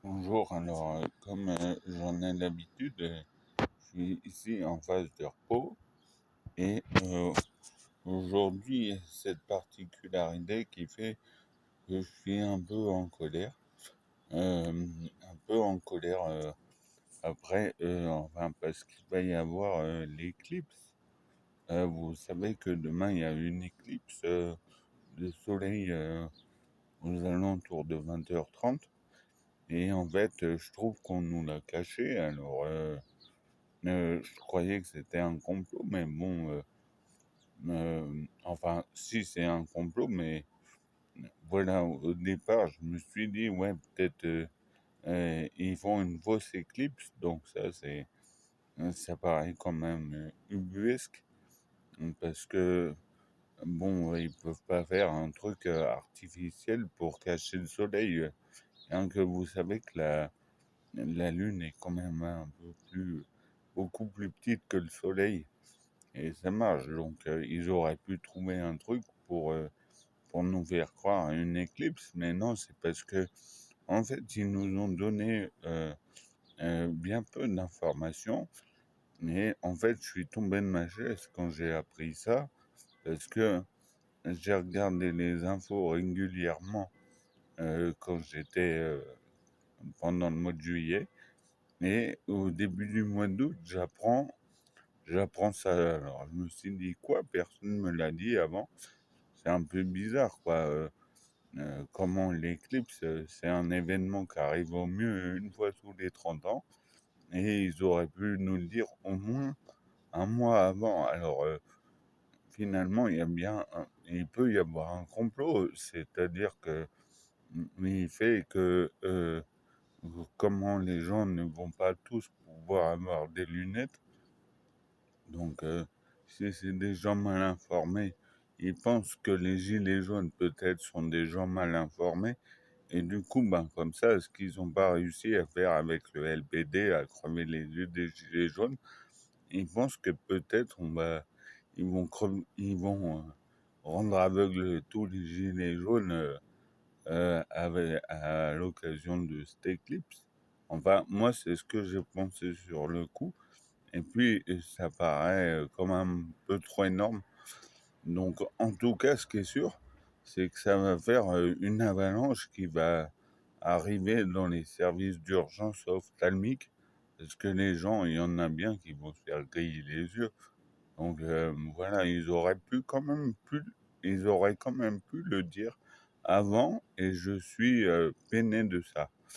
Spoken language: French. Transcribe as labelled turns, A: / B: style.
A: Bonjour, alors comme j'en ai l'habitude, je suis ici en phase de repos et aujourd'hui cette particularité qui fait que je suis un peu en colère, après, enfin parce qu'il va y avoir l'éclipse. Vous savez que demain il y a une éclipse de soleil aux alentours de 20h30 et en fait je trouve qu'on nous l'a caché alors. Je croyais que c'était un complot, mais bon, enfin, si c'est un complot, mais voilà, au départ, je me suis dit, ouais, peut-être ils font une fausse éclipse, donc ça paraît quand même ubuesque, parce que bon, ils peuvent pas faire un truc artificiel pour cacher le soleil, hein, que vous savez que la Lune est quand même beaucoup plus petite que le soleil. Et ça marche, donc ils auraient pu trouver un truc pour nous faire croire à une éclipse, mais non, c'est parce que, en fait, ils nous ont donné bien peu d'informations, et en fait, je suis tombé de ma chaise quand j'ai appris ça, parce que j'ai regardé les infos régulièrement quand j'étais pendant le mois de juillet, et au début du mois d'août, j'apprends ça. Alors, je me suis dit, quoi? Personne ne me l'a dit avant. C'est un peu bizarre, quoi. Comment l'éclipse, c'est un événement qui arrive au mieux une fois tous les 30 ans. Et ils auraient pu nous le dire au moins un mois avant. Alors, finalement, il peut y avoir un complot. C'est-à-dire que, il fait que, comment les gens ne vont pas tous pouvoir avoir des lunettes. Donc, si c'est des gens mal informés, ils pensent que les gilets jaunes, peut-être, sont des gens mal informés. Et du coup, ben, comme ça, ce qu'ils n'ont pas réussi à faire avec le LBD, à crever les yeux des gilets jaunes, ils pensent que peut-être ils vont rendre aveugles tous les gilets jaunes à l'occasion de cette éclipse. Enfin, moi, c'est ce que j'ai pensé sur le coup. Et puis, ça paraît quand même un peu trop énorme. Donc, en tout cas, ce qui est sûr, c'est que ça va faire une avalanche qui va arriver dans les services d'urgence ophtalmique, parce que les gens, il y en a bien qui vont se faire griller les yeux. Donc, voilà, ils auraient quand même pu le dire avant, et je suis peiné de ça.